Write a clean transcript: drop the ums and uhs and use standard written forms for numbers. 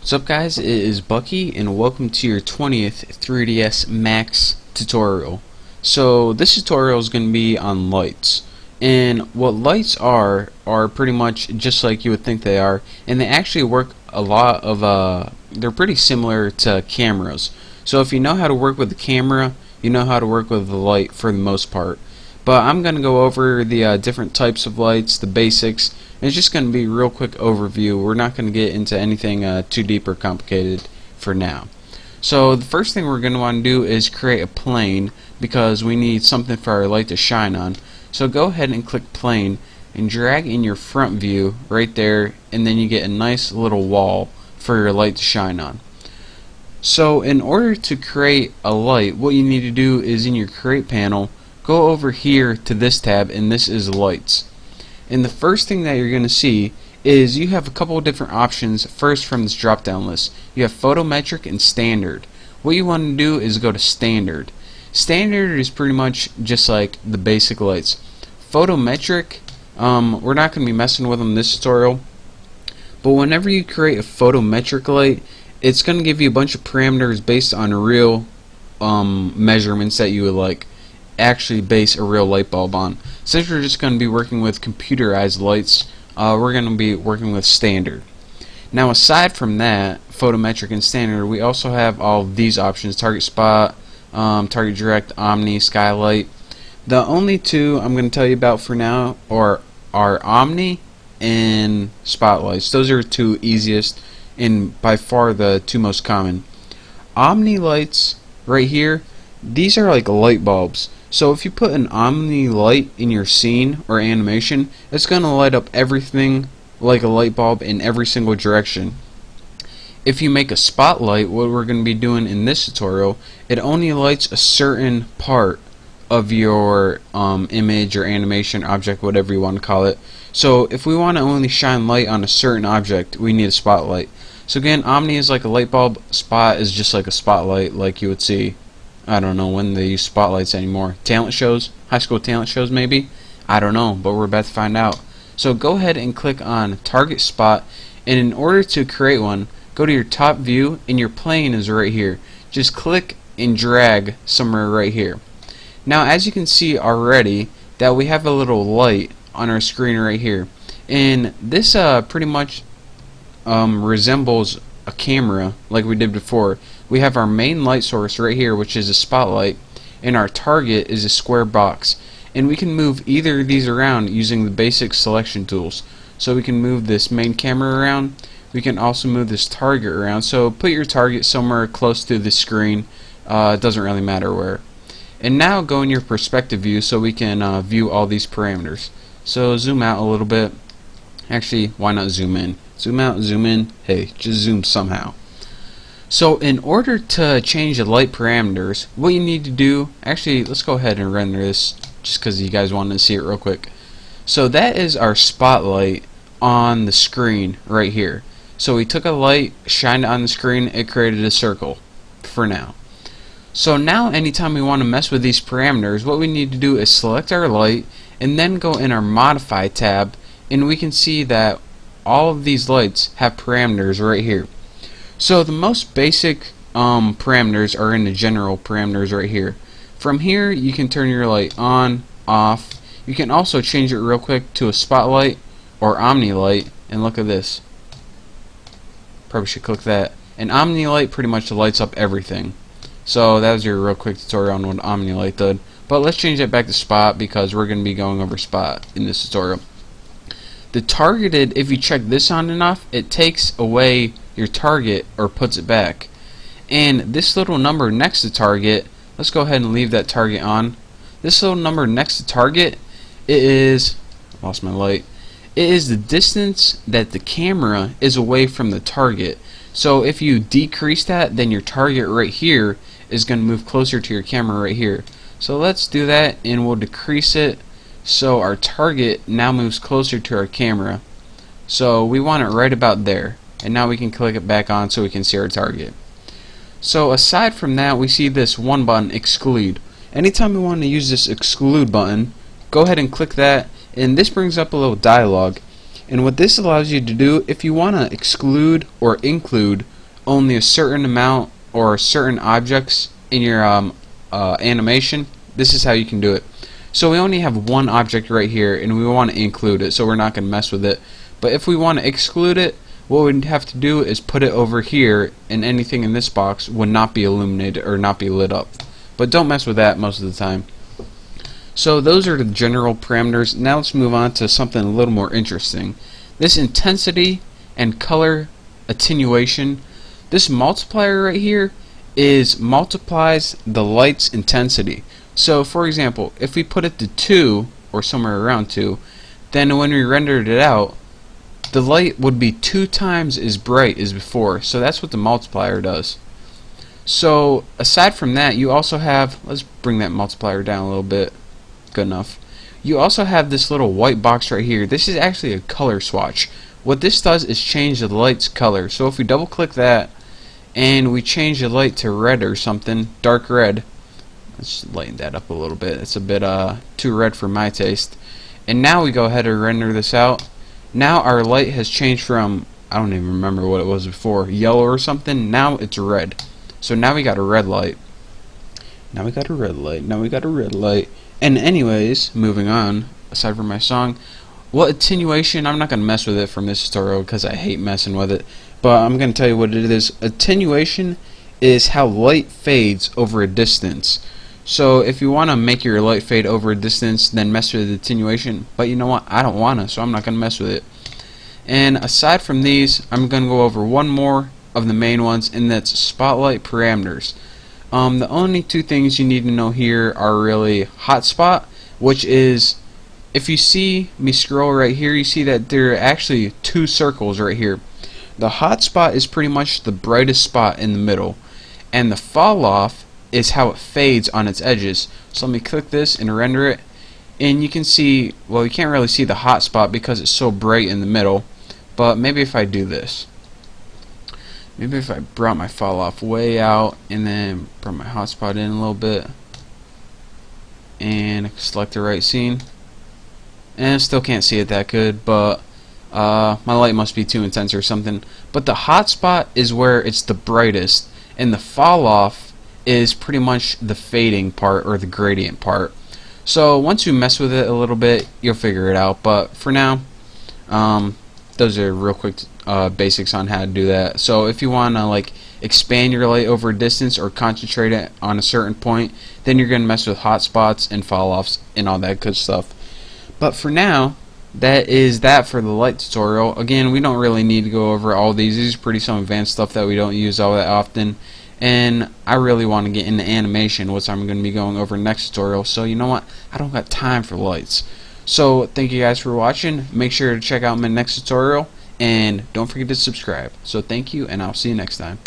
What's up guys, it is Bucky and welcome to your 20th 3DS Max tutorial. So this tutorial is going to be on lights, and what lights are pretty much just like you would think they are, and they actually work a lot of they're pretty similar to cameras. So if you know how to work with the camera, you know how to work with the light for the most part. But I'm going to go over the different types of lights, the basics, and it's just going to be a real quick overview. We're not going to get into anything too deep or complicated for now. So the first thing we're going to want to do is create a plane, because we need something for our light to shine on. So go ahead and click plane and drag in your front view right there, and then you get a nice little wall for your light to shine on. So in order to create a light, what you need to do is in your create panel, go over here to this tab, and this is lights. And the first thing that you're going to see is you have a couple of different options. First, from this drop down list, you have photometric and standard. What you want to do is go to standard. Standard is pretty much just like the basic lights. Photometric, we're not going to be messing with them in this tutorial, but whenever you create a photometric light, it's going to give you a bunch of parameters based on real measurements that you would actually base a real light bulb on. Since we're just going to be working with computerized lights, we're going to be working with standard. Now aside from that, photometric and standard, we also have all of these options: target spot, target direct, omni, skylight. The only two I'm going to tell you about for now are omni and spotlights. Those are the two easiest and by far the two most common. Omni lights right here, these are like light bulbs. So if you put an omni light in your scene or animation, it's going to light up everything like a light bulb in every single direction. If you make a spotlight, what we're going to be doing in this tutorial, it only lights a certain part of your image or animation, object, whatever you want to call it. So if we want to only shine light on a certain object, we need a spotlight. So again, omni is like a light bulb, spot is just like a spotlight, like you would see. I don't know when they use spotlights anymore. Talent shows, high school talent shows maybe? I don't know, but we're about to find out. So go ahead and click on target spot, and in order to create one, go to your top view, and your plane is right here. Just click and drag somewhere right here. Now as you can see already that we have a little light on our screen right here, and this pretty much resembles a camera like we did before. We have our main light source right here, which is a spotlight, and our target is a square box, and we can move either of these around using the basic selection tools. So we can move this main camera around, we can also move this target around. So put your target somewhere close to the screen, it doesn't really matter where. And now go in your perspective view so we can view all these parameters. So zoom out a little bit. Actually, why not zoom in? Zoom out, zoom in, hey, just zoom somehow. So in order to change the light parameters, what you need to do, actually let's go ahead and render this just because you guys wanted to see it real quick. So that is our spotlight on the screen right here. So we took a light, shined it on the screen, it created a circle for now. So now anytime we want to mess with these parameters, what we need to do is select our light and then go in our modify tab, and we can see that all of these lights have parameters right here. So the most basic parameters are in the general parameters right here. From here you can turn your light on, off. You can also change it real quick to a spotlight or omni light, and look at this. Probably should click that. An omni light pretty much lights up everything. So that was your real quick tutorial on what omni light did. But let's change that back to spot because we're going to be going over spot in this tutorial. The targeted, if you check this on and off, it takes away your target or puts it back. And this little number next to target, let's go ahead and leave that target on. This little number next to target, it is, lost my light, it is the distance that the camera is away from the target. So if you decrease that, then your target right here is going to move closer to your camera right here. So let's do that, and we'll decrease it so our target now moves closer to our camera. So we want it right about there, and now we can click it back on so we can see our target. So aside from that, we see this one button, exclude. Anytime we want to use this exclude button, go ahead and click that, and this brings up a little dialog. And what this allows you to do, if you want to exclude or include only a certain amount or certain objects in your animation, this is how you can do it. So we only have one object right here, and we want to include it, so we're not going to mess with it. But if we want to exclude it, what we'd have to do is put it over here, and anything in this box would not be illuminated or not be lit up. But don't mess with that most of the time. So those are the general parameters. Now let's move on to something a little more interesting. This intensity and color attenuation, this multiplier right here multiplies the light's intensity. So for example, if we put it to 2 or somewhere around 2, then when we rendered it out, the light would be 2 times as bright as before. So that's what the multiplier does. So aside from that, you also have, let's bring that multiplier down a little bit. Good enough. You also have this little white box right here. This is actually a color swatch. What this does is change the light's color. So if we double click that and we change the light to red or something, dark red, let's lighten that up a little bit. It's a bit too red for my taste. And now we go ahead and render this out. Now our light has changed from, I don't even remember what it was before, yellow or something. Now it's red. So now we got a red light. Now we got a red light. Now we got a red light. And anyways, moving on, aside from my song, what attenuation, I'm not going to mess with it from this tutorial because I hate messing with it, but I'm going to tell you what it is. Attenuation is how light fades over a distance. So if you want to make your light fade over a distance, then mess with attenuation, but you know what, I don't want to, so I'm not going to mess with it. And aside from these, I'm going to go over one more of the main ones, and that's spotlight parameters. The only two things you need to know here are really hotspot, which is, if you see me scroll right here, you see that there are actually 2 circles right here. The hotspot is pretty much the brightest spot in the middle, and the fall off is how it fades on its edges. So let me click this and render it, and you can see, well, you can't really see the hotspot because it's so bright in the middle, but maybe if I do this. Maybe if I brought my fall off way out and then brought my hotspot in a little bit and select the right scene, and I still can't see it that good, but my light must be too intense or something. But the hotspot is where it's the brightest, and the fall off is pretty much the fading part or the gradient part. So once you mess with it a little bit, you'll figure it out. But for now, those are real quick basics on how to do that. So if you want to like expand your light over a distance or concentrate it on a certain point, then you're going to mess with hotspots and fall offs and all that good stuff. But for now, that is that for the light tutorial. Again, we don't really need to go over all these. These are pretty some advanced stuff that we don't use all that often, and I really want to get into animation, which I'm going to be going over next tutorial. So you know what, I don't got time for lights. So thank you guys for watching. Make sure to check out my next tutorial, and don't forget to subscribe. So thank you, and I'll see you next time.